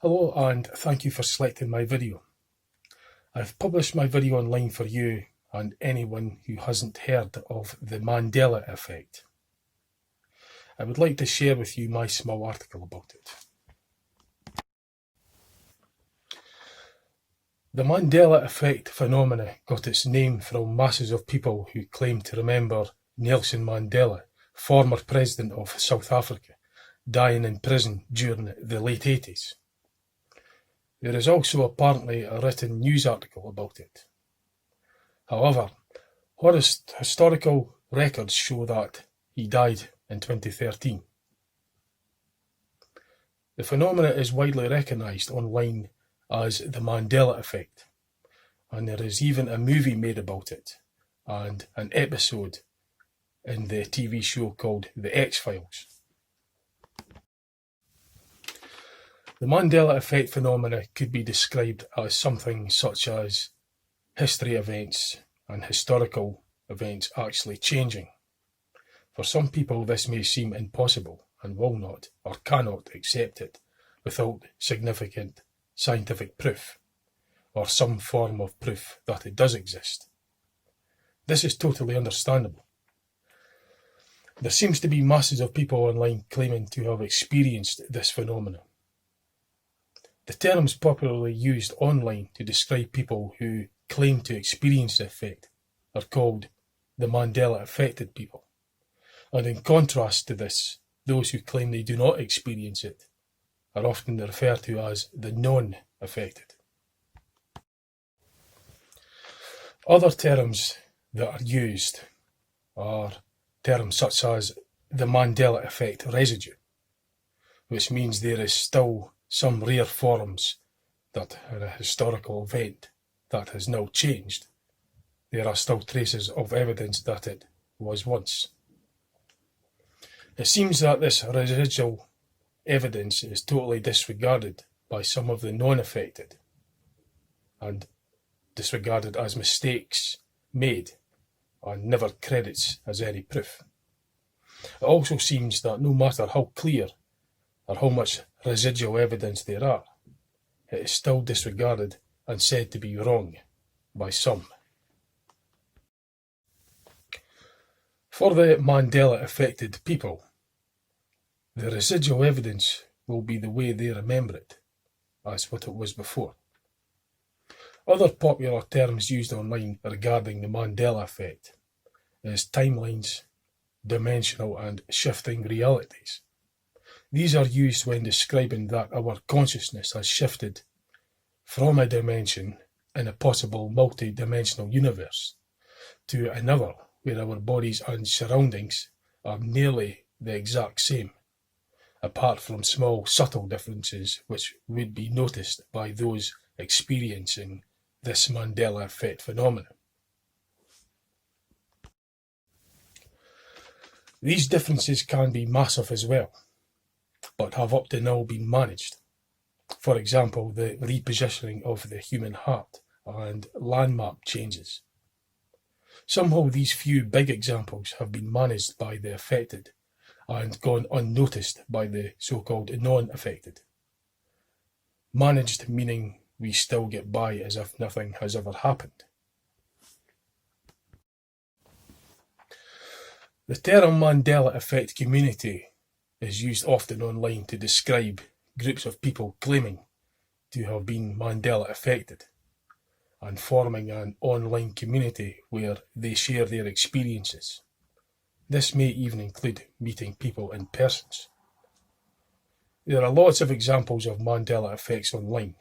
Hello and thank you for selecting my video. I've published my video online for you and anyone who hasn't heard of the Mandela Effect. I would like to share with you my small article about it. The Mandela Effect phenomena got its name from masses of people who claim to remember Nelson Mandela, former president of South Africa, dying in prison during the late 80s. There is also apparently a written news article about it. However, historical records show that he died in 2013. The phenomena is widely recognised online as the Mandela Effect, and there is even a movie made about it, and an episode in the TV show called The X-Files. The Mandela Effect phenomena could be described as something such as history events and historical events actually changing. For some people this may seem impossible and will not or cannot accept it without significant scientific proof, or some form of proof that it does exist. This is totally understandable. There seems to be masses of people online claiming to have experienced this phenomenon. The terms popularly used online to describe people who claim to experience the effect are called the Mandela affected people, and in contrast to this, those who claim they do not experience it are often referred to as the non-affected. Other terms that are used are terms such as the Mandela Effect residue, which means there is still some rare forms that are a historical event that has now changed. There are still traces of evidence that it was once. It seems that this residual evidence is totally disregarded by some of the non-affected and disregarded as mistakes made and never credits as any proof. It also seems that no matter how clear or how much residual evidence there are, it is still disregarded and said to be wrong by some. For the Mandela affected people, the residual evidence will be the way they remember it, as what it was before. Other popular terms used online regarding the Mandela effect is timelines, dimensional and shifting realities. These are used when describing that our consciousness has shifted from a dimension in a possible multi-dimensional universe to another where our bodies and surroundings are nearly the exact same, apart from small subtle differences which would be noticed by those experiencing this Mandela effect phenomenon. These differences can be massive as well, but have up to now been managed. For example, the repositioning of the human heart and landmark changes. Somehow these few big examples have been managed by the affected and gone unnoticed by the so-called non-affected. Managed meaning we still get by as if nothing has ever happened. The term Mandela Effect community is used often online to describe groups of people claiming to have been Mandela affected and forming an online community where they share their experiences. This may even include meeting people in persons. There are lots of examples of Mandela effects online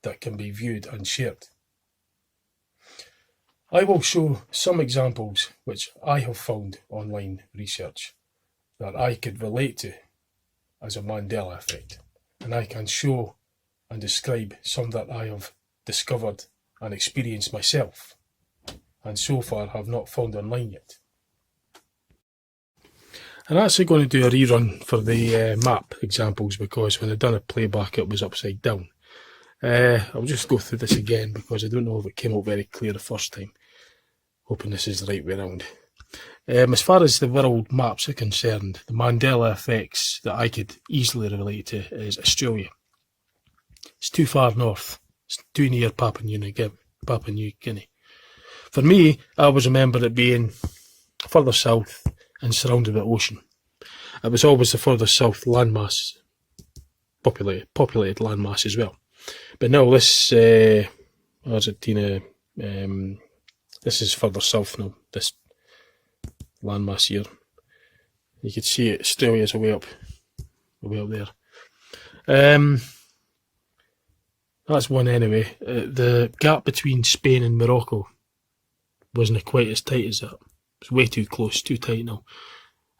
that can be viewed and shared. I will show some examples which I have found online research that I could relate to as a Mandela effect, and I can show and describe some that I have discovered and experienced myself, and so far have not found online yet. I'm actually going to do a rerun for the map examples because when I done a playback it was upside down. I'll just go through this again because I don't know if it came out very clear the first time. Hoping this is the right way around. As far as the world maps are concerned, the Mandela effects that I could easily relate to is Australia. It's too far north. It's too near Papua New Guinea. For me, I always remember it being further south and surrounded by ocean. It was always the further south landmass, populated landmass as well. But now this Argentina, this is further south now, this landmass here. You can see it, Australia's way up there. That's one anyway. The gap between Spain and Morocco wasn't quite as tight as that. It was way too close, too tight now.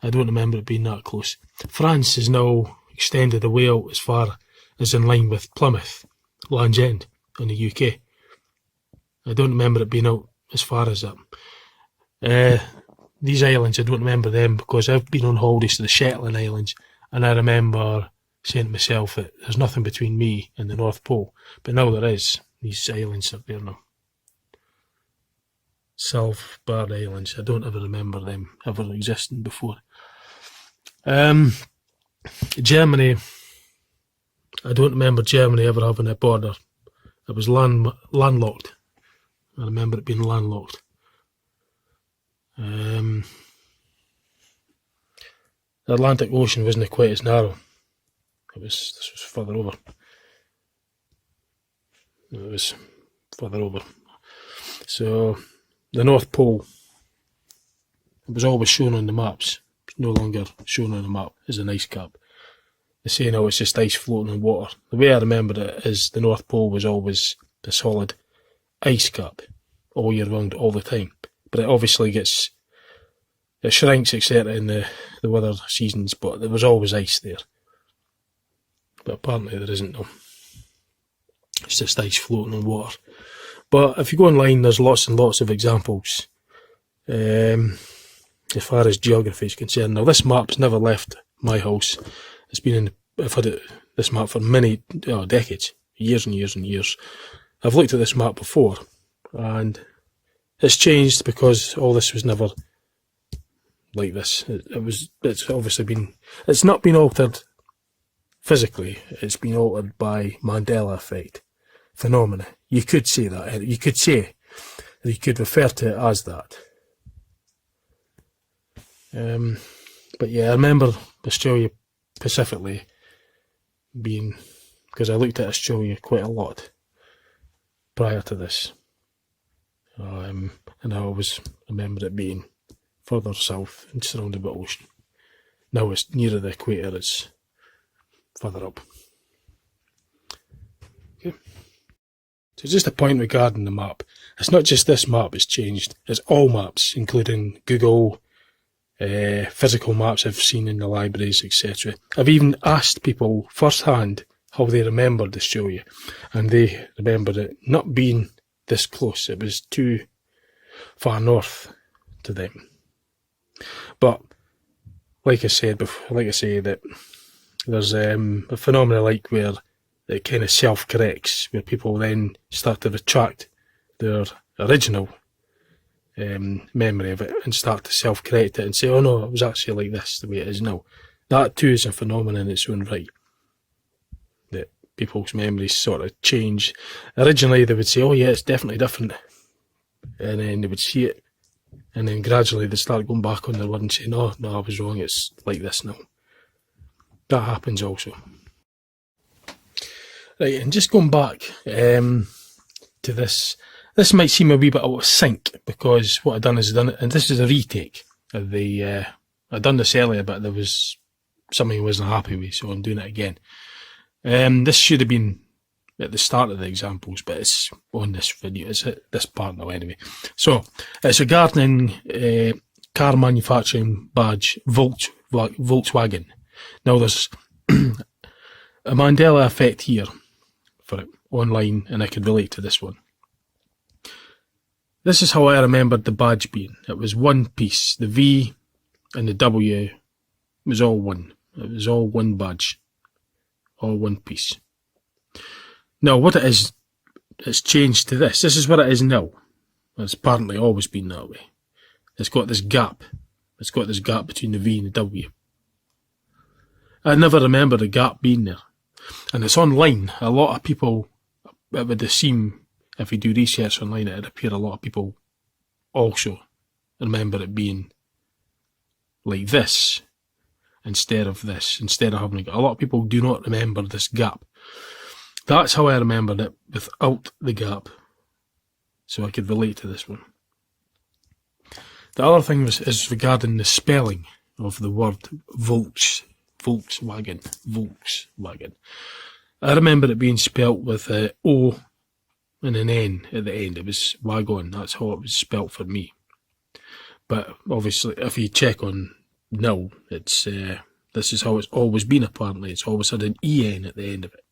I don't remember it being that close. France is now extended away out as far as in line with Plymouth, Land's End in the UK. I don't remember it being out as far as that. These islands, I don't remember them because I've been on holidays to the Shetland Islands, and I remember saying to myself that there's nothing between me and the North Pole. But now there is. These islands are there now. Svalbard Islands. I don't ever remember them ever existing before. Germany. I don't remember Germany ever having a border. It was landlocked. I remember it being landlocked. The Atlantic Ocean wasn't quite as narrow. This was further over. It was further over. So the North Pole, it was always shown on the maps. It's no longer shown on the map as an ice cap. They say now it's just ice floating in water. The way I remember it is the North Pole was always the solid ice cap all year round, all the time. But it obviously it shrinks, etc. in the weather seasons, but there was always ice there. But apparently there isn't now. It's just ice floating in water. But if you go online, there's lots and lots of examples as far as geography is concerned. Now this map's never left my house. It's been I've had this map for many decades, years and years and years. I've looked at this map before, and it's changed because all this was never like this. It's obviously been. It's not been altered physically. It's been altered by Mandela Effect phenomena. You could say that. You could refer to it as that. But yeah, I remember Australia specifically being, because I looked at Australia quite a lot prior to this, and I always remembered it being further south and surrounded by ocean. Now it's nearer the equator, it's further up. Okay. So just a point regarding the map. It's not just this map that's changed, it's all maps, including Google, physical maps I've seen in the libraries, etc. I've even asked people firsthand how they remembered Australia, and they remembered it not being this close. It was too far north to them. But like I say that there's a phenomena like where it kind of self-corrects, where people then start to retract their original memory of it and start to self-correct it and say, oh no, it was actually like this, the way it is now. That too is a phenomenon in its own right, that people's memories sort of change. Originally they would say, oh yeah, it's definitely different, and then they would see it, and then gradually they start going back on their word and saying, no, I was wrong, it's like this now. That happens also. Right, and just going back to this might seem a wee bit out of sync, because what I've done is and this is a retake of the, I'd done this earlier, but there was something I wasn't happy with, so I'm doing it again. This should have been at the start of the examples, but it's on this video, it's at this part now anyway. So, it's regarding car manufacturing badge, Volkswagen. Now there's a Mandela Effect here for it online, and I could relate to this one. This is how I remembered the badge being. It was one piece. The V and the W was all one. It was all one badge. All one piece. Now what it is, it's changed to this. This is what it is now. It's apparently always been that way. It's got this gap. It's got this gap between the V and the W. I never remember the gap being there. And it's online. A lot of people, it would seem, if you do research online, it would appear a lot of people also remember it being like this instead of this, instead of having a lot of people do not remember this gap. That's how I remembered it without the gap, so I could relate to this one. The other thing is regarding the spelling of the word Volkswagen. I remember it being spelt with an O and an N at the end. It was wagon. That's how it was spelt for me. But obviously, if you check on now, it's this is how it's always been. Apparently, it's always had an EN at the end of it.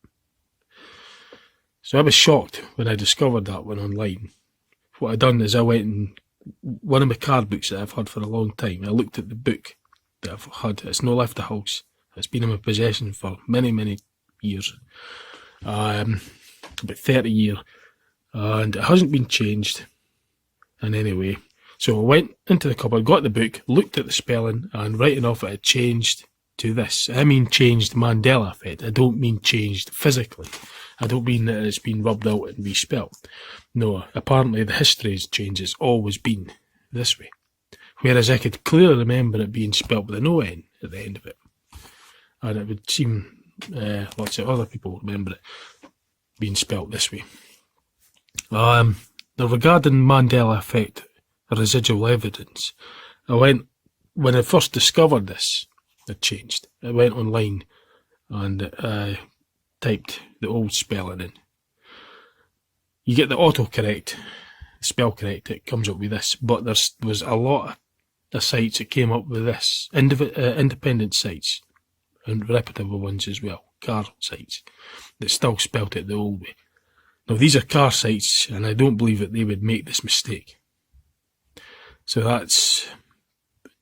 So I was shocked when I discovered that one online. What I done is I went and one of my card books that I've had for a long time. I looked at the book that I've had. It's not left the house. It's been in my possession for many, many years. About 30 years. And it hasn't been changed in any way. So I went into the cupboard, got the book, looked at the spelling, and writing off it had changed to this. I mean changed Mandela Effect. I don't mean changed physically. I don't mean that it's been rubbed out and respelt. No, apparently the history's change has always been this way. Whereas I could clearly remember it being spelt with an O-N at the end of it. And it would seem lots of other people remember it being spelt this way. Now regarding Mandela Effect, residual evidence, when I first discovered this had changed, I went online and typed the old spelling in. You get the autocorrect, spell correct, it comes up with this, but there was a lot of sites that came up with this, independent sites, and reputable ones as well, car sites, that still spelt it the old way. Now these are car sites, and I don't believe that they would make this mistake. So that's,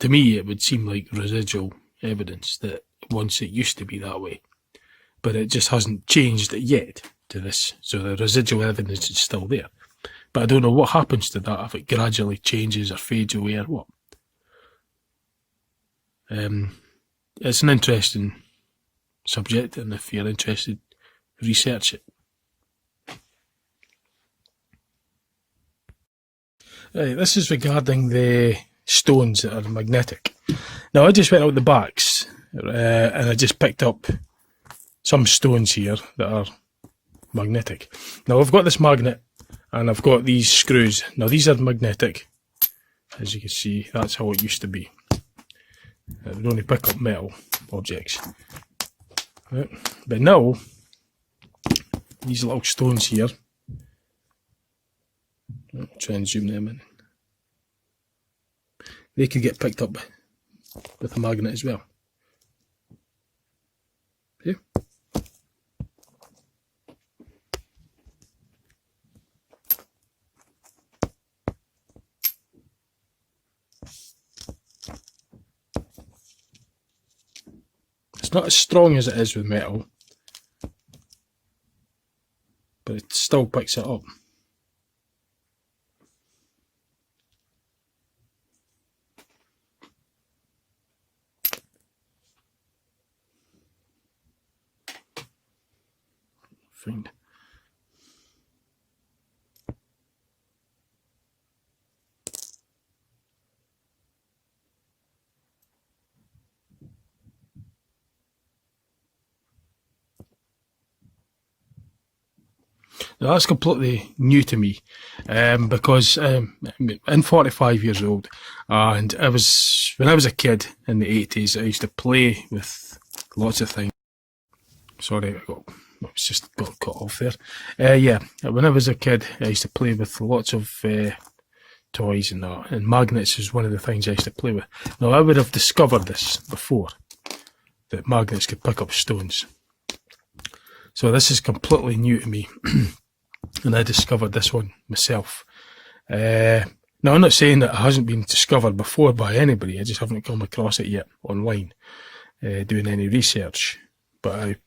to me, it would seem like residual evidence that once it used to be that way. But it just hasn't changed yet to this. So the residual evidence is still there. But I don't know what happens to that, if it gradually changes or fades away or what. It's an interesting subject, and if you're interested, research it. Right, this is regarding the stones that are magnetic. Now I just went out the backs and I just picked up some stones here that are magnetic. Now I've got this magnet and I've got these screws. Now these are magnetic. As you can see, that's how it used to be. It would only pick up metal objects. Right. But now, these little stones here, I'll try and zoom them in. They could get picked up with a magnet as well. See? It's not as strong as it is with metal, but it still picks it up. Find. Now that's completely new to me, because I'm 45 years old, and when I was a kid in the 80s, I used to play with lots of things. Sorry, I just got cut off there. Yeah, when I was a kid, I used to play with lots of toys and that, and magnets is one of the things I used to play with. Now I would have discovered this before, that magnets could pick up stones. So this is completely new to me. And I discovered this one myself. Now I'm not saying that it hasn't been discovered before by anybody, I just haven't come across it yet online, doing any research. But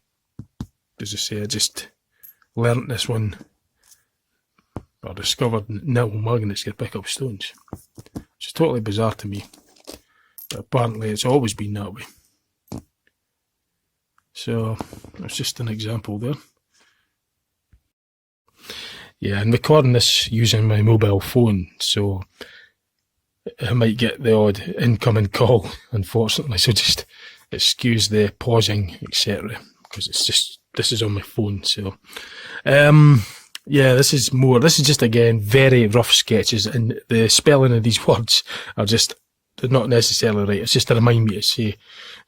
as I say, I just learnt this one, or discovered now magnets can pick up stones. It's totally bizarre to me, but apparently it's always been that way. So that's just an example there. Yeah, I'm recording this using my mobile phone, so I might get the odd incoming call, unfortunately, so just excuse the pausing, etc., because this is on my phone. So yeah, this is just, again, very rough sketches, and the spelling of these words they're not necessarily right. It's just to remind me to say.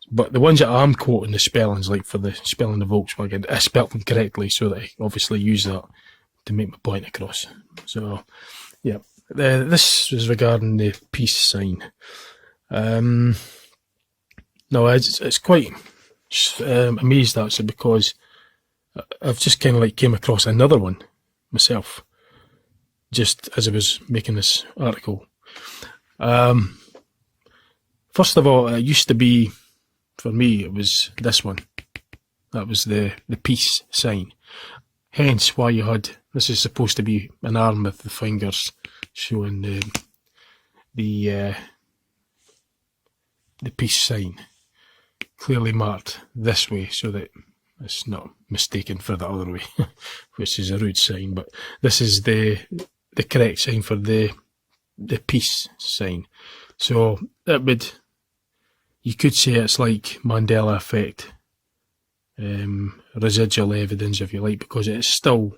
But the ones that I'm quoting, the spellings, like for the spelling of Volkswagen, I spelt them correctly, so that I obviously use that to make my point across. So, yeah, this was regarding the peace sign. No, it's quite amazed, actually, because I've just kind of like came across another one myself, just as I was making this article. First of all, it used to be, for me, it was this one. That was the peace sign. Hence why you had, this is supposed to be an arm with the fingers showing the peace sign, clearly marked this way so that it's not mistaken for the other way, which is a rude sign. But this is the correct sign for the peace sign. So you could say it's like Mandela Effect, residual evidence, if you like, because it's still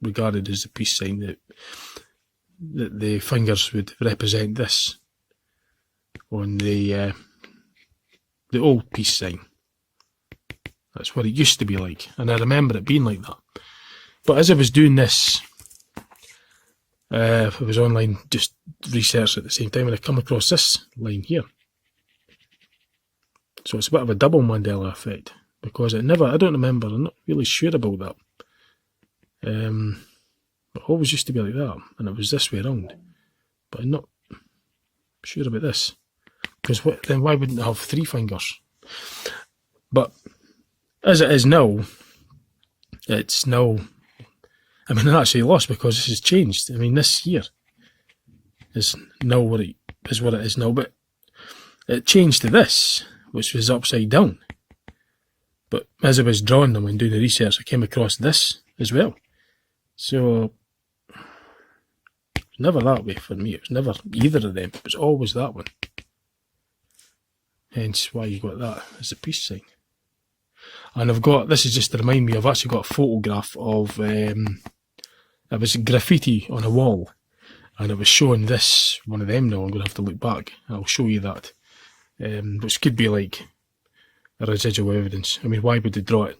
regarded as the peace sign, that the fingers would represent this on the old peace sign. That's what it used to be like, and I remember it being like that. But as I was doing this, I was online just research at the same time, and I come across this line here. So it's a bit of a double Mandela effect, because I don't remember, I'm not really sure about that. It always used to be like that, and it was this way around. But I'm not sure about this, because then why wouldn't it have three fingers? But as it is now, it's now, I mean, I actually lost, because this has changed. I mean, this here is now what it is now, but it changed to this, which was upside down. But as I was drawing them and doing the research, I came across this as well. So it was never that way for me. It was never either of them. It was always that one. Hence why you got that as a peace sign. And this is just to remind me, I've actually got a photograph of, it was graffiti on a wall, and it was showing this, one of them now. I'm going to have to look back. I'll show you that. Which could be like a residual evidence. I mean, why would they draw it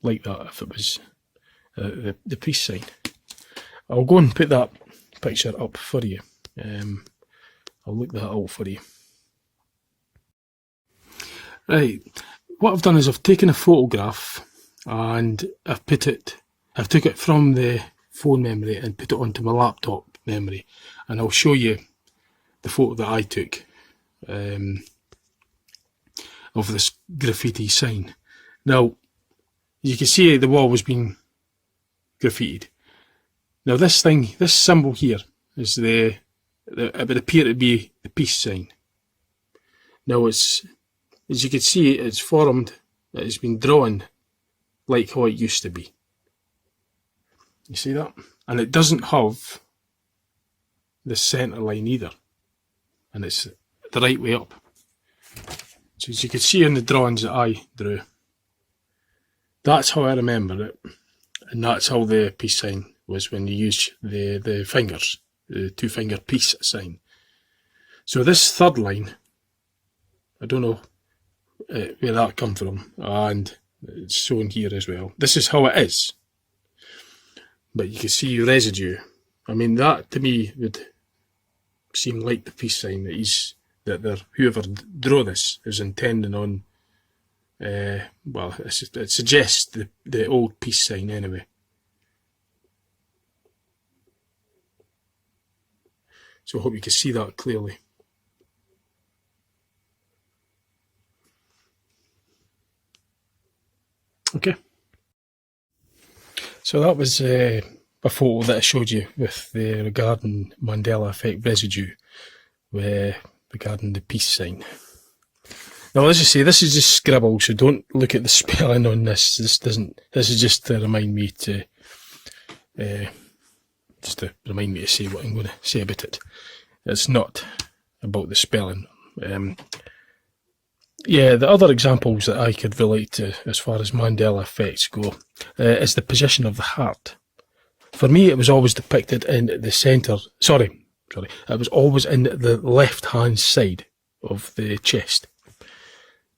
like that if it was the peace sign? I'll go and put that picture up for you. I'll look that up for you. Right, what I've done is I've taken a photograph and I've took it from the phone memory and put it onto my laptop memory, and I'll show you the photo that I took of this graffiti sign. Now, you can see the wall was being graffitied. Now this symbol here is it would appear to be the peace sign. Now as you can see, it's formed, it's been drawn like how it used to be. You see that? And it doesn't have the centre line either. And it's the right way up. So as you can see in the drawings that I drew, that's how I remember it, and that's how the peace sign was when you use the fingers, the two-finger peace sign. So this third line, I don't know where that come from, and it's shown here as well. This is how it is, but you can see residue. I mean, that to me would seem like the peace sign that whoever drew this is intending on. Well, it suggests the old peace sign anyway. So I hope you can see that clearly. Okay. So that was a photo that I showed you with the regarding Mandela Effect residue, regarding the peace sign. Now, as I say, this is just scribble, so don't look at the spelling on this. This is just to remind me to say what I'm going to say about it. It's not about the spelling. Yeah, the other examples that I could relate to as far as Mandela effects go is the position of the heart. For me, it was always depicted in the centre. Sorry, it was always in the left-hand side of the chest.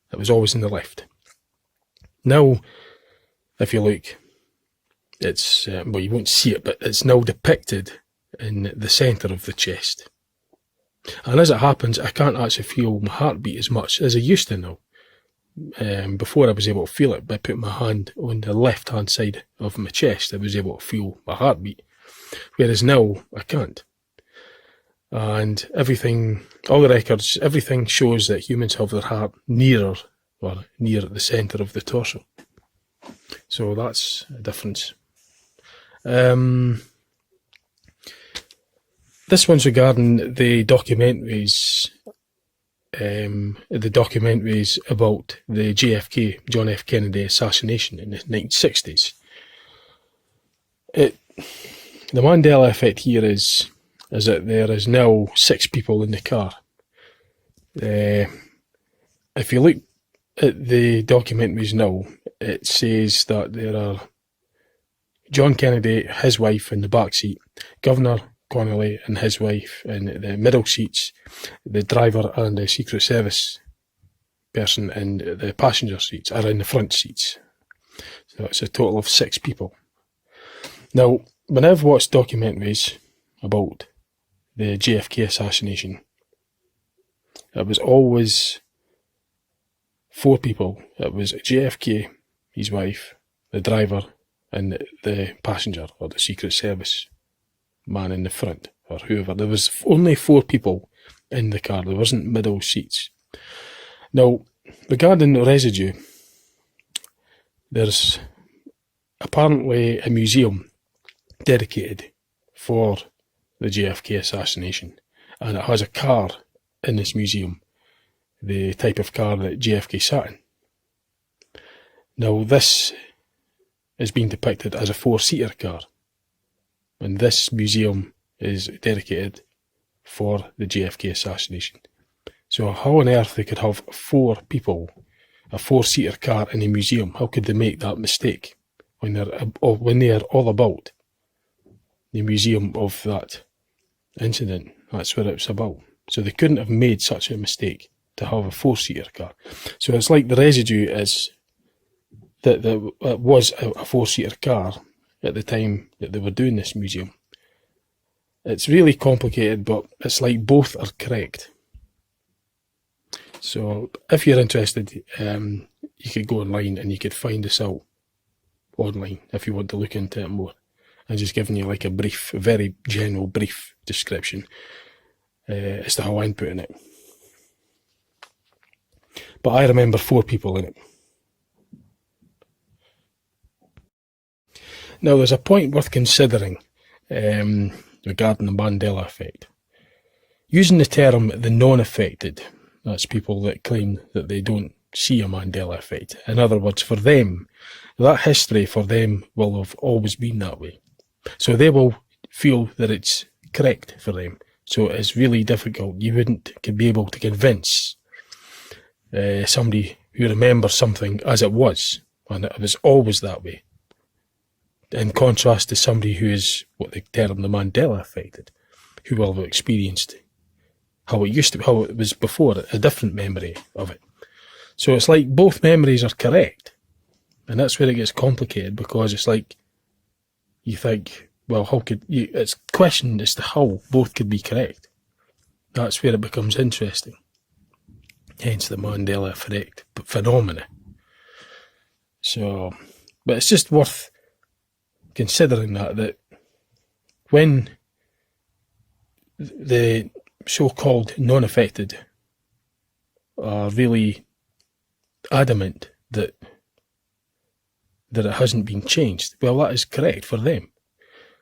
It was always in the left. Now, if you look, it's, well, you won't see it, but it's now depicted in the centre of the chest. And as it happens, I can't actually feel my heartbeat as much as I used to now. Before I was able to feel it by putting my hand on the left-hand side of my chest, I was able to feel my heartbeat. Whereas now, I can't. And everything, all the records, everything shows that humans have their heart near the centre of the torso. So that's a difference. This one's regarding the documentaries about the JFK, John F. Kennedy assassination in the 1960s. The Mandela effect here is that there is now 6 people in the car. If you look at the documentaries now, it says that there are John Kennedy, his wife in the back seat, Governor Connolly and his wife in the middle seats, the driver and the Secret Service person in the passenger seats, are in the front seats. So it's a total of 6 people. Now, when I've watched documentaries about the JFK assassination, it was always 4 people. It was JFK, his wife, the driver, and the passenger, or the Secret Service man in the front, or whoever. There was only 4 people in the car. There wasn't middle seats. Now, regarding Residue, there's apparently a museum dedicated for the JFK assassination, and it has a car in this museum, the type of car that JFK sat in. Now, this is being depicted as a 4-seater car, and this museum is dedicated for the JFK assassination. So how on earth they could have 4 people, a 4-seater car in a museum? How could they make that mistake when they are all about the museum of that incident? That's what it's about. So they couldn't have made such a mistake to have a 4-seater car. So it's like the Residue is that it was a 4-seater car at the time that they were doing this museum. It's really complicated, but it's like both are correct. So if you're interested, you could go online and you could find this out online if you want to look into it more. I'm just giving you like a brief, very general brief description as to how I'm putting it. But I remember 4 people in it. Now, there's a point worth considering regarding the Mandela effect. Using the term the non-affected, that's people that claim that they don't see a Mandela effect. In other words, for them, that history for them will have always been that way. So they will feel that it's correct for them. So it's really difficult. You wouldn't be able to convince somebody who remembers something as it was, and it was always that way. In contrast to somebody who is what they term the Mandela affected, who will have experienced how it used to be, how it was before, a different memory of it. So it's like both memories are correct. And that's where it gets complicated, because it's like you think, well, how could you, it's questioned as to how both could be correct. That's where it becomes interesting. Hence the Mandela effect phenomena. So, but it's just worth considering that when the so-called non-affected are really adamant that it hasn't been changed, well, that is correct for them,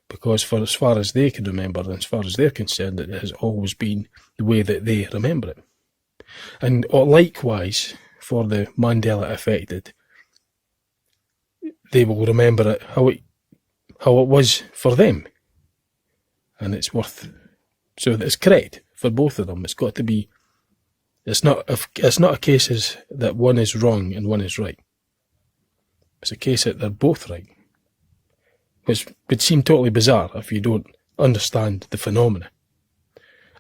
because for as far as they can remember, and as far as they're concerned, it has always been the way that they remember it. And likewise, for the Mandela Effect, they will remember it how it was for them, and it's worth, so it's correct for both of them. It's got to be. It's not a case that one is wrong and one is right. It's a case that they're both right, which would seem totally bizarre if you don't understand the phenomena.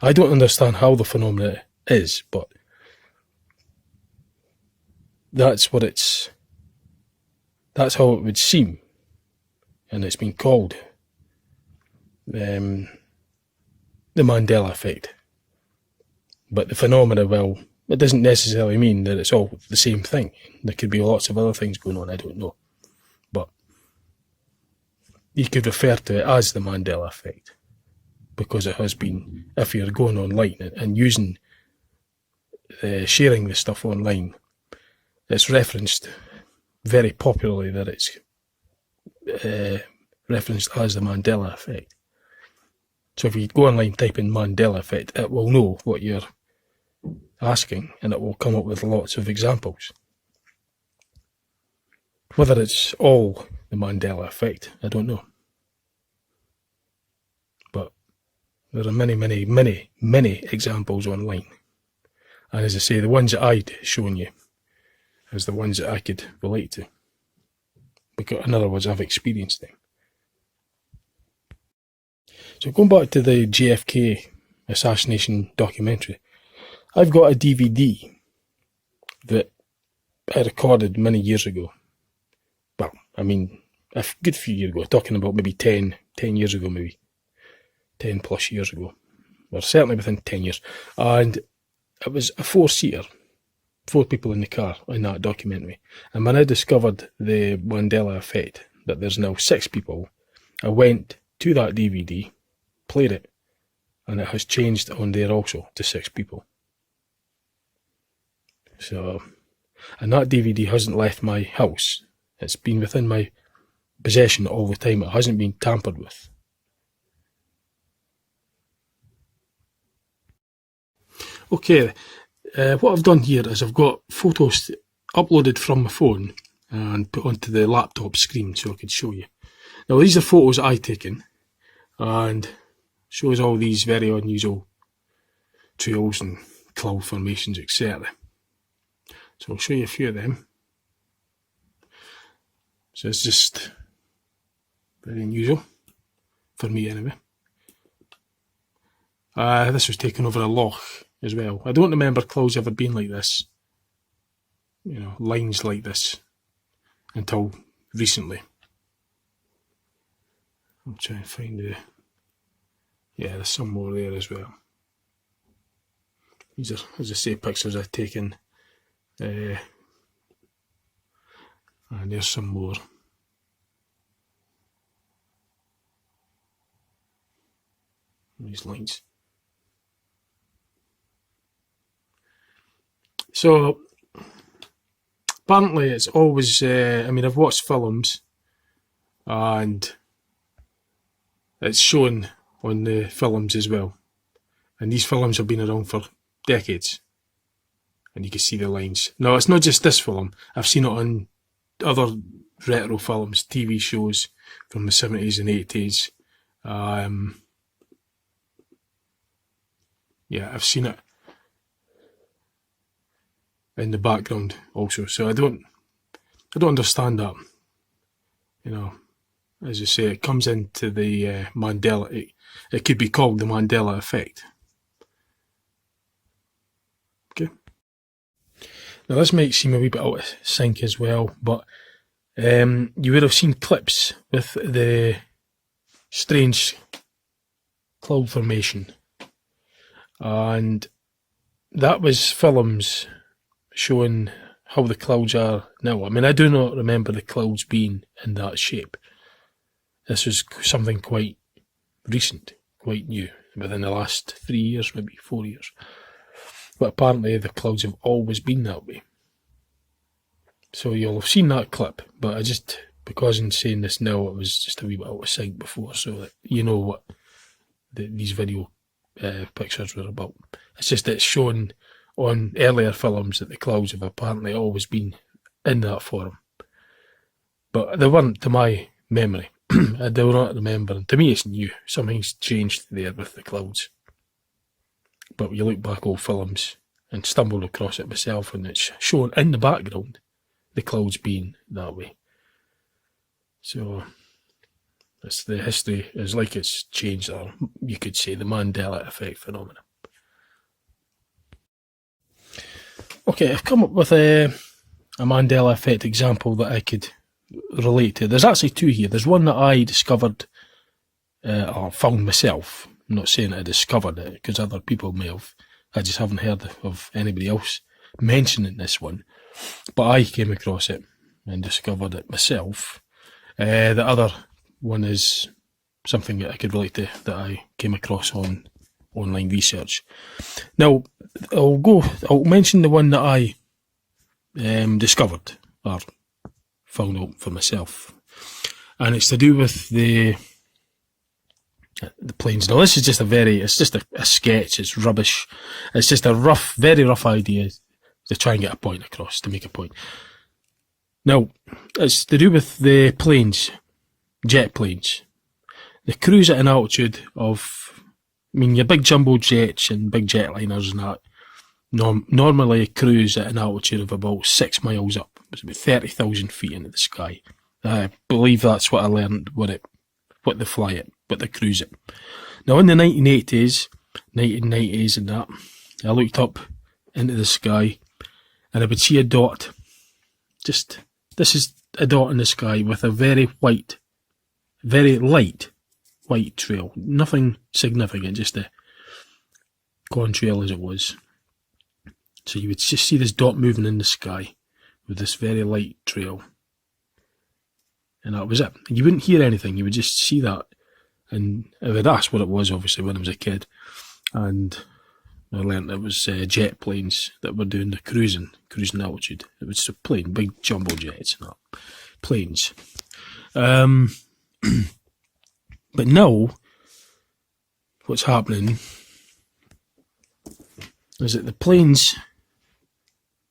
I don't understand how the phenomena is, but that's how it would seem, and it's been called the Mandela Effect. But the phenomena, well, it doesn't necessarily mean that it's all the same thing. There could be lots of other things going on, I don't know. But you could refer to it as the Mandela Effect, because it has been, if you're going online and using, sharing the stuff online, it's referenced very popularly that it's referenced as the Mandela Effect. So if you go online, type in Mandela Effect, it will know what you're asking, and it will come up with lots of examples. Whether it's all the Mandela Effect, I don't know. But there are many, many, many, many examples online. And as I say, the ones that I'd shown you is the ones that I could relate to. Because, in other words, I've experienced them. So going back to the JFK assassination documentary, I've got a DVD that I recorded many years ago. Well, I mean, a good few years ago, talking about maybe 10 years ago, maybe 10 plus years ago, or certainly within 10 years. And it was a 4-seater, 4 people in the car in that documentary. And when I discovered the Mandela Effect, that there's now 6 people, I went to that DVD, played it, and it has changed on there also to 6 people. So, and that DVD hasn't left my house. It's been within my possession all the time. It hasn't been tampered with. Okay, what I've done here is I've got photos uploaded from my phone and put onto the laptop screen so I could show you. Now these are photos I've taken, and shows all these very unusual trails and cloud formations, etc. So I'll show you a few of them. So it's just very unusual, for me anyway. This was taken over a loch as well. I don't remember clouds ever being like this, you know, lines like this, until recently. I'll try and find the... Yeah, there's some more there as well. These are, as I say, pictures I've taken. And there's some more. These lines. So, apparently it's always, I mean, I've watched films, and it's shown on the films as well. And these films have been around for decades. And you can see the lines. No, it's not just this film. I've seen it on other retro films, TV shows from the 70s and 80s. Yeah, I've seen it in the background also. So I don't understand that. You know, as you say, it comes into the Mandela. It could be called the Mandela Effect. Okay. Now this might seem a wee bit out of sync as well, but you would have seen clips with the strange cloud formation, and that was films showing how the clouds are now. I mean, I do not remember the clouds being in that shape. This was something quite recent, quite new, within the last 3 years, maybe 4 years. But apparently the clouds have always been that way. So you'll have seen that clip, but I just, because in saying this now, it was just a wee bit out of sight before, so that you know what these video pictures were about. It's just that it's shown on earlier films that the clouds have apparently always been in that form. But they weren't to my memory. I do not remember. And to me it's new. Something's changed there with the clouds. But you look back old films and stumbled across it myself, and it's shown in the background, the clouds being that way. So it's the history is like it's changed, or you could say the Mandela Effect phenomenon. Okay, I've come up with a Mandela Effect example that I could relate to. There's actually two here. There's one that I discovered or found myself. I'm not saying I discovered it, because other people may have. I just haven't heard of anybody else mentioning this one. But I came across it and discovered it myself. The other one is something that I could relate to that I came across on online research. Now, I'll mention the one that I discovered or found out for myself. And it's to do with the planes. Now, this is just it's just a sketch. It's rubbish. It's just a very rough idea to try and get a point across, to make a point. Now, it's to do with the planes, jet planes. They cruise at an altitude of, your big jumbo jets and big jetliners and that normally cruise at an altitude of about 6 miles up. It's about 30,000 feet into the sky. I believe that's what I learned what they fly it, what they cruise it. Now, in the 1980s and that, I looked up into the sky and I would see a dot. This is a dot in the sky with a very light white trail. Nothing significant, just a contrail as it was. So you would just see this dot moving in the sky with this very light trail. And that was it. You wouldn't hear anything, you would just see that. And I would ask what it was, obviously, when I was a kid. And I learnt it was jet planes that were doing the cruising altitude. It was a plane, big jumbo jets and that. Planes. But now, what's happening is that the planes,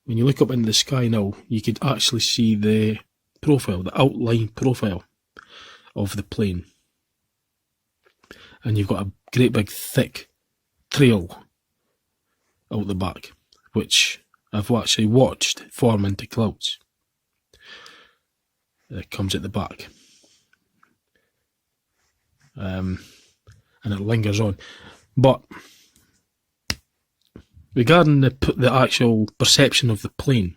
when you look up into the sky now, you could actually see the profile, the outline profile of the plane. And you've got a great big thick trail out the back, which I've actually watched form into clouds. It comes at the back. And it lingers on. But regarding the actual perception of the plane,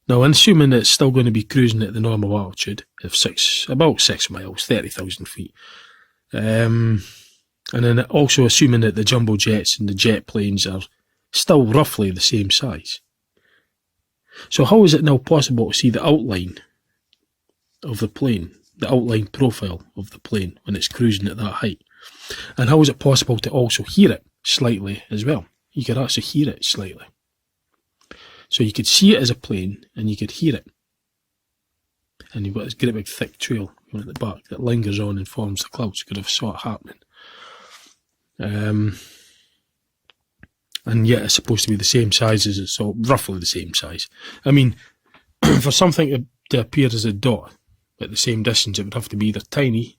now, I'm assuming that it's still going to be cruising at the normal altitude of about 6 miles, 30,000 feet. And then also assuming that the jumbo jets and the jet planes are still roughly the same size. So how is it now possible to see the outline of the plane, the outline profile of the plane when it's cruising at that height? And how is it possible to also hear it slightly as well? You could actually hear it slightly. So you could see it as a plane and you could hear it. And you've got this great big thick trail going at the back that lingers on and forms the clouds. You could have saw it happening. And yet it's supposed to be the same size as it, so roughly the same size. I mean, for something to appear as a dot at the same distance, it would have to be either tiny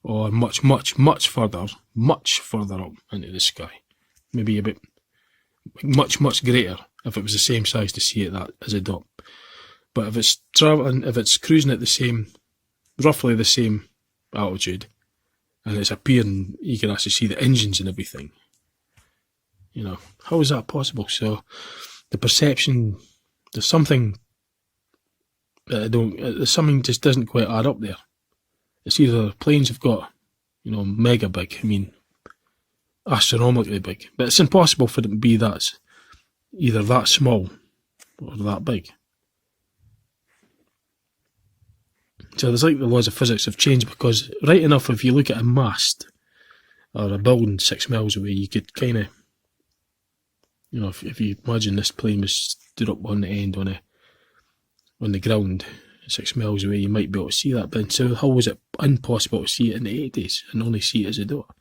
or much further up into the sky. Maybe a bit much greater if it was the same size to see it that as a dot. But if it's cruising at roughly the same altitude, and it's appearing, you can actually see the engines and everything. How is that possible? So the perception, there's something just doesn't quite add up there. It's either planes have got, mega big, astronomically big, but it's impossible for them to be either that small or that big. So there's like the laws of physics have changed, because right enough, if you look at a mast or a building 6 miles away, you could kind of, if you imagine this plane was stood up on the end on the ground 6 miles away, you might be able to see that. But so how was it impossible to see it in the 80s and only see it as a dot?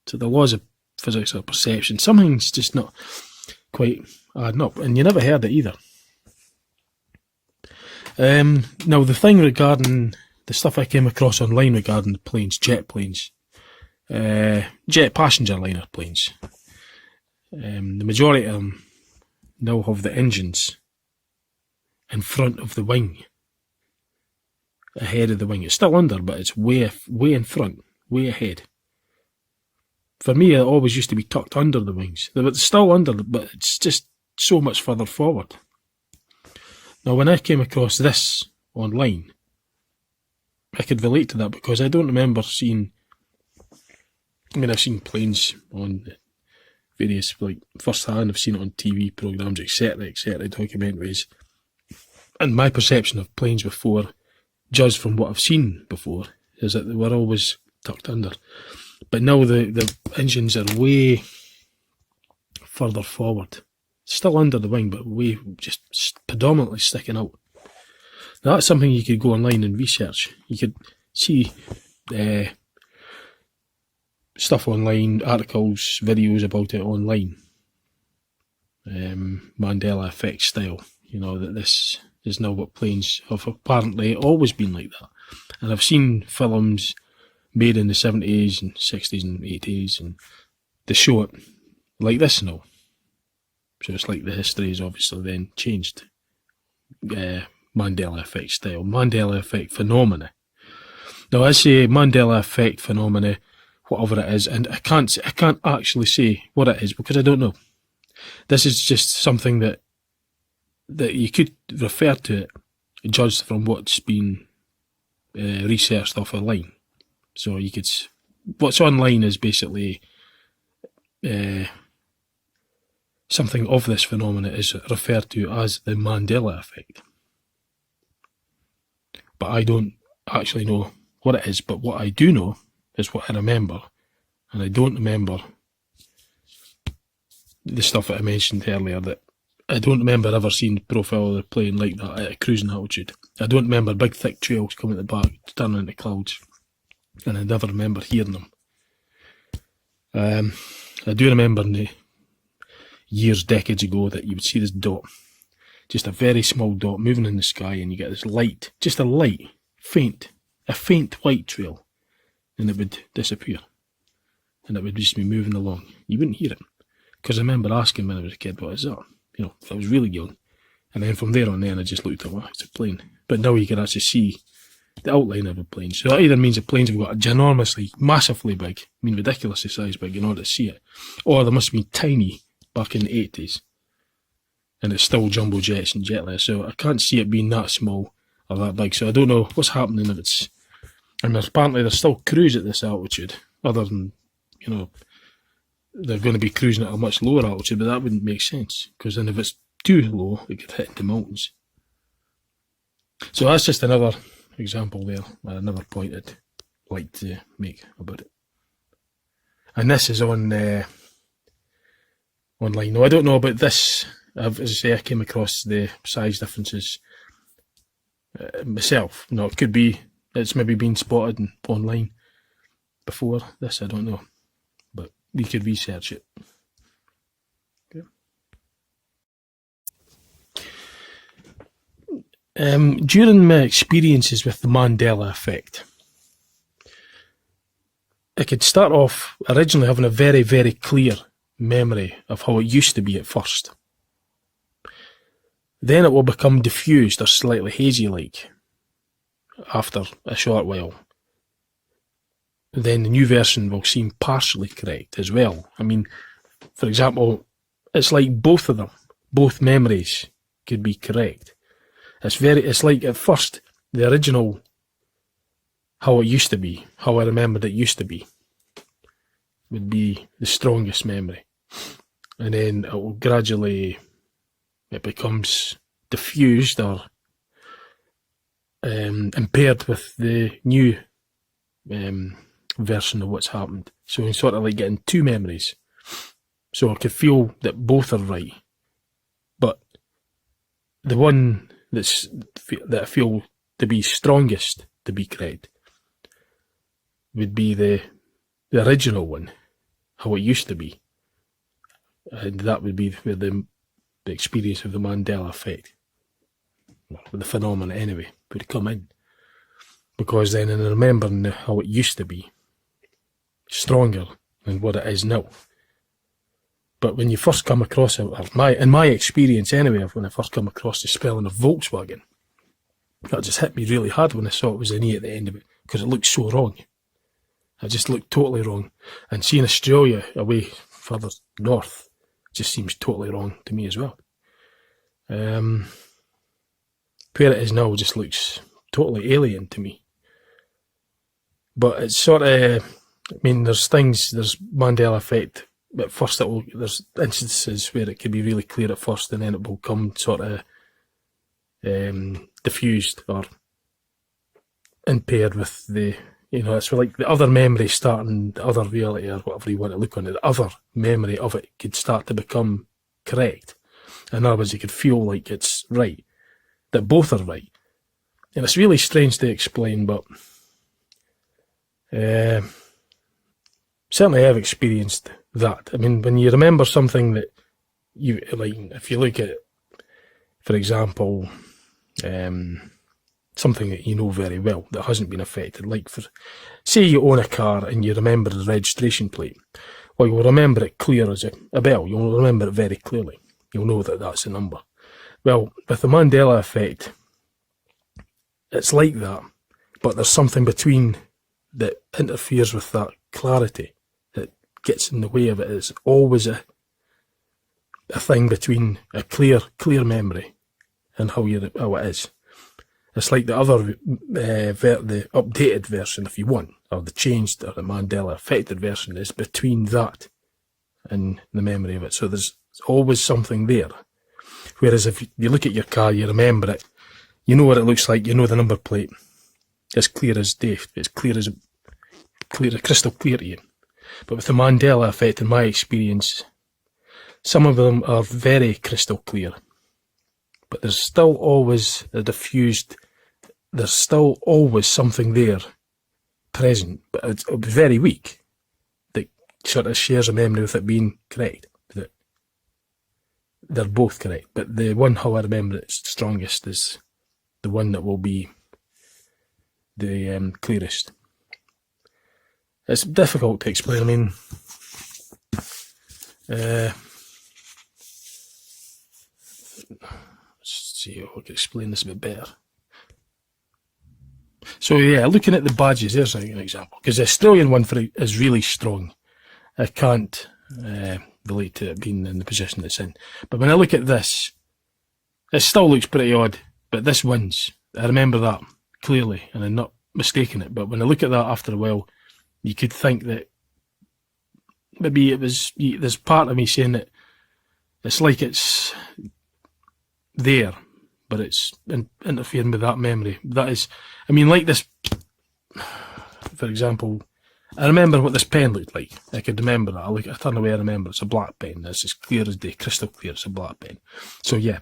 So the laws of physics or perception, something's just not. quite adding up. And you never heard it either. Now, the thing regarding the stuff I came across online regarding the planes, jet planes, jet passenger liner planes, the majority of them now have the engines in front of the wing, ahead of the wing. It's still under, but it's way in front, way ahead. For me, it always used to be tucked under the wings. It's still under, but it's just so much further forward. Now, when I came across this online, I could relate to that because I don't remember seeing... I mean, I've seen planes on various, like, first hand, I've seen it on TV programmes, etc., documentaries. And my perception of planes before, judged from what I've seen before, is that they were always tucked under. But now the engines are way further forward. Still under the wing, but way just predominantly sticking out. Now, that's something you could go online and research. You could see stuff online, articles, videos about it online. Mandela Effect style. You know, that this is now what planes have apparently always been like that. And I've seen films made in the 70s and 60s and 80s, and they show it like this now. So it's like the history is obviously then changed. Mandela Effect style. Mandela Effect phenomena. Now I say Mandela Effect phenomena, whatever it is, and I can't actually say what it is because I don't know. This is just something that you could refer to it, judged from what's been researched off online. So you could, what's online is basically something of this phenomena is referred to as the Mandela Effect. But I don't actually know what it is, but what I do know is what I remember. And I don't remember the stuff that I mentioned earlier, that I don't remember ever seeing the profile of the plane like that at a cruising altitude. I don't remember big thick trails coming at the back, turning into clouds. And I never remember hearing them. I do remember in the years, decades ago, that you would see this dot, just a very small dot moving in the sky, and you get this light, just a light, a faint white trail, and it would disappear. And it would just be moving along. You wouldn't hear it. Because I remember asking when I was a kid, what is that? You know, I was really young. And then from there on then, I just looked at, well, it's a plane. But now you can actually see the outline of a plane. So that either means the planes have got a ginormously, massively big, I mean ridiculously sized big in order to see it, or they must have been tiny back in the 80s, and it's still jumbo jets and jetless. So I can't see it being that small or that big. So I don't know what's happening if it's... And apparently there's still crews at this altitude, other than, you know, they're going to be cruising at a much lower altitude, but that wouldn't make sense, because then if it's too low, it could hit the mountains. So that's just another example there, another point I'd like to make about it. And this is on online. Now I don't know about this. As I say, I came across the size differences myself. You know, it could be it's maybe been spotted online before this. I don't know, but we could research it. During my experiences with the Mandela Effect, I could start off originally having a very, very clear memory of how it used to be at first. Then it will become diffused or slightly hazy-like after a short while. Then the new version will seem partially correct as well. I mean, for example, it's like both of them, both memories could be correct. It's like at first, the original, how it used to be, how I remembered it used to be, would be the strongest memory. And then it will gradually, it becomes diffused or impaired with the new version of what's happened. So you're sort of like getting two memories. So I could feel that both are right, but the one that I feel to be strongest to be correct would be the original one, how it used to be. And that would be where the experience of the Mandela Effect, the phenomena anyway, would come in. Because then in remembering how it used to be, stronger than what it is now. But when you first come across it, in my experience anyway, when I first come across the spelling of Volkswagen, that just hit me really hard when I saw it was an E at the end of it, because it looked so wrong. It just looked totally wrong. And seeing Australia away further north just seems totally wrong to me as well. Where it is now just looks totally alien to me. But it's sort of, I mean, there's Mandela Effect. At first, there's instances where it can be really clear at first, and then it will come sort of diffused or impaired with the, it's like the other memory starting, the other reality or whatever you want to look on it, the other memory of it could start to become correct. In other words, you could feel like it's right, that both are right. And it's really strange to explain, but certainly I've experienced that. I mean, when you remember something that you, like, if you look at, for example, something that you know very well that hasn't been affected, like say you own a car and you remember the registration plate, well, you'll remember it clear as a bell. You'll remember it very clearly. You'll know that that's the number. Well, with the Mandela Effect, it's like that, but there's something between that interferes with that clarity, that gets in the way of it. It's always a thing between a clear memory and how it is. It's like the other, the updated version, if you want, or the changed or the Mandela affected version is between that and the memory of it. So there's always something there. Whereas if you look at your car, you remember it, you know what it looks like, you know the number plate. It's clear as day. It's crystal clear to you. But with the Mandela Effect, in my experience, some of them are very crystal clear. But there's still always there's still always something there present, but it'll be very weak, that sort of shares a memory with it being correct. That they're both correct, but the one how I remember it strongest is the one that will be the clearest. It's difficult to explain. I mean, let's see if I can explain this a bit better. So yeah, looking at the badges, there's an example, because the Australian one is really strong. I can't relate to it being in the position it's in. But when I look at this, it still looks pretty odd, but this wins. I remember that clearly, and I'm not mistaking it. But when I look at that after a while, you could think that maybe there's part of me saying that it's like it's there, but it's interfering with that memory. That is, I mean, like this, for example, I remember what this pen looked like. I could remember that. I turn away, I remember it's a black pen. It's as clear as day, crystal clear, it's a black pen. So yeah,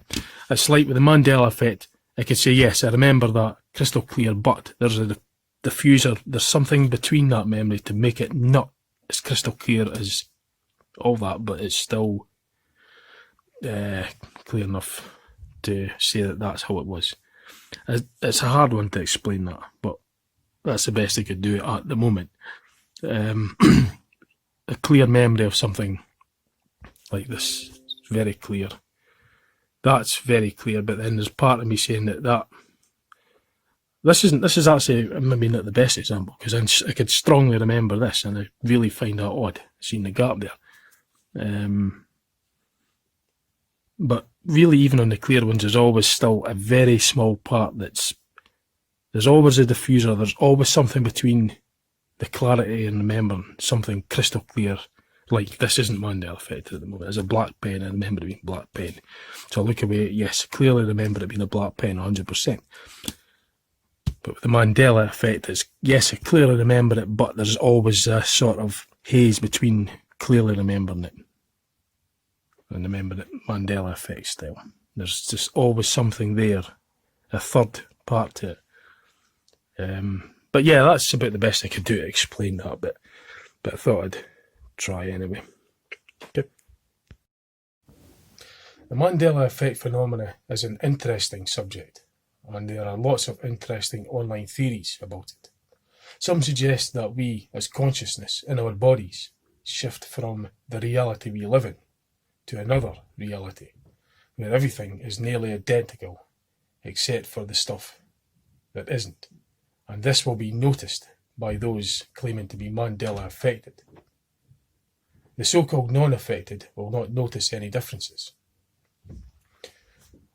it's like with the Mandela Effect, I could say, yes, I remember that, crystal clear, but there's a diffuser, there's something between that memory to make it not as crystal clear as all that, but it's still clear enough to say that that's how it was. It's a hard one to explain that, but that's the best I could do at the moment. A clear memory of something like this, it's very clear. That's very clear, but then there's part of me saying that this is actually maybe not the best example, because I could strongly remember this, and I really find that odd, seeing the gap there. But really, even on the clear ones, there's always still a very small part there's always a diffuser, there's always something between the clarity and remembering, something crystal clear. Like, this isn't Mandela Effect at the moment, it's a black pen, I remember it being a black pen. So I look away, yes, clearly remember it being a black pen, 100%. But with the Mandela Effect, it's, yes, I clearly remember it, but there's always a sort of haze between clearly remembering it and remembering it Mandela Effect style. There's just always something there, a third part to it. But yeah, that's about the best I could do to explain that bit. But I thought I'd try anyway. Okay. The Mandela Effect phenomena is an interesting subject, and there are lots of interesting online theories about it. Some suggest that we, as consciousness in our bodies, shift from the reality we live in to another reality, where everything is nearly identical, except for the stuff that isn't. And this will be noticed by those claiming to be Mandela affected. The so-called non-affected will not notice any differences.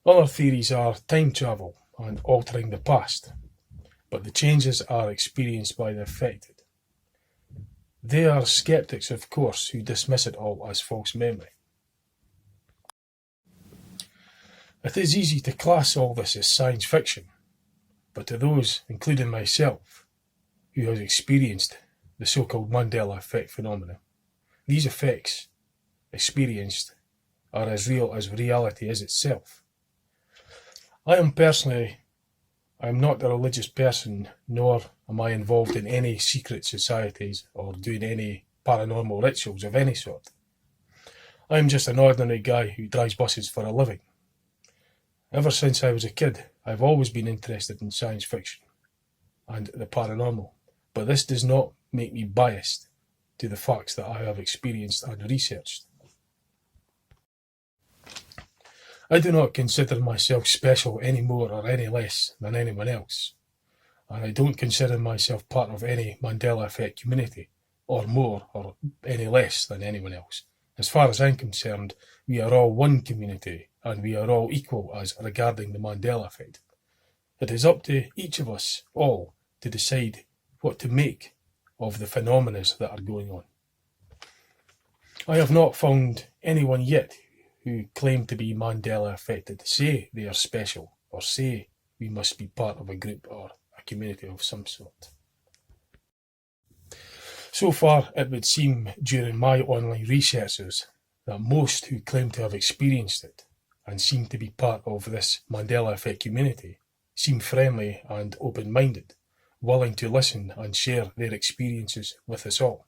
Other theories are time travel and altering the past, but the changes are experienced by the affected. They are skeptics, of course, who dismiss it all as false memory. It is easy to class all this as science fiction, but to those, including myself, who has experienced the so-called Mandela Effect phenomena, these effects experienced are as real as reality is itself. I am not a religious person, nor am I involved in any secret societies or doing any paranormal rituals of any sort. I am just an ordinary guy who drives buses for a living. Ever since I was a kid, I've always been interested in science fiction and the paranormal, but this does not make me biased to the facts that I have experienced and researched. I do not consider myself special any more or any less than anyone else, and I don't consider myself part of any Mandela Effect community, or more or any less than anyone else. As far as I'm concerned, we are all one community, and we are all equal as regarding the Mandela Effect. It is up to each of us all to decide what to make of the phenomena that are going on. I have not found anyone yet who claim to be Mandela affected say they are special or say we must be part of a group or a community of some sort. So far, it would seem during my online researches that most who claim to have experienced it and seem to be part of this Mandela Effect community seem friendly and open-minded, willing to listen and share their experiences with us all.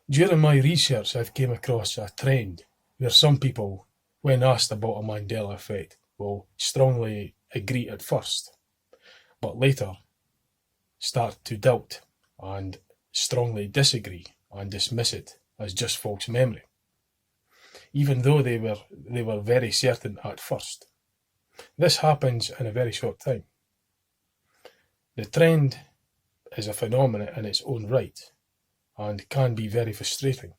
During my research, I've came across a trend where some people, when asked about a Mandela Effect, will strongly agree at first, but later start to doubt and strongly disagree and dismiss it as just false memory, even though they were very certain at first. This happens in a very short time. The trend is a phenomenon in its own right and can be very frustrating.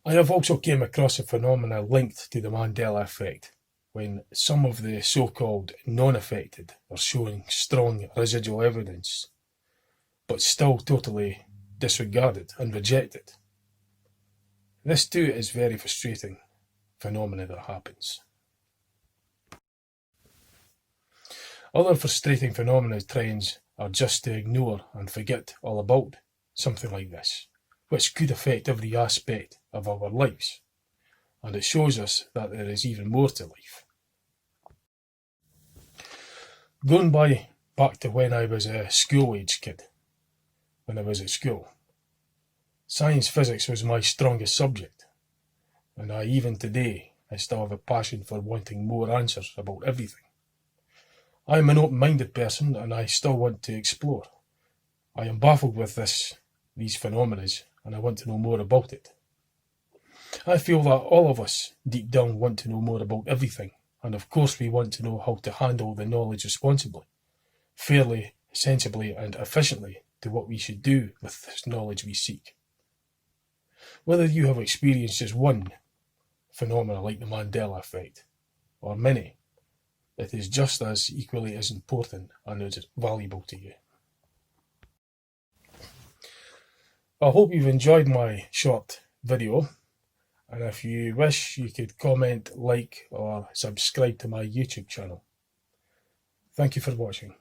I have also came across a phenomena linked to the Mandela Effect when some of the so-called non-affected are showing strong residual evidence, but still totally disregarded and rejected. This too is very frustrating phenomena that happens. Other frustrating phenomena trends are just to ignore and forget all about something like this, which could affect every aspect of our lives, and it shows us that there is even more to life. Going back to when I was a school-age kid, when I was at school, science physics was my strongest subject, and even today I still have a passion for wanting more answers about everything. I am an open-minded person and I still want to explore. I am baffled with these phenomena and I want to know more about it. I feel that all of us deep down want to know more about everything, and of course we want to know how to handle the knowledge responsibly, fairly, sensibly and efficiently to what we should do with this knowledge we seek. Whether you have experienced just one phenomena like the Mandela Effect, or many, it is just as equally as important and as valuable to you. I hope you've enjoyed my short video, and if you wish you could comment, like or subscribe to my YouTube channel. Thank you for watching.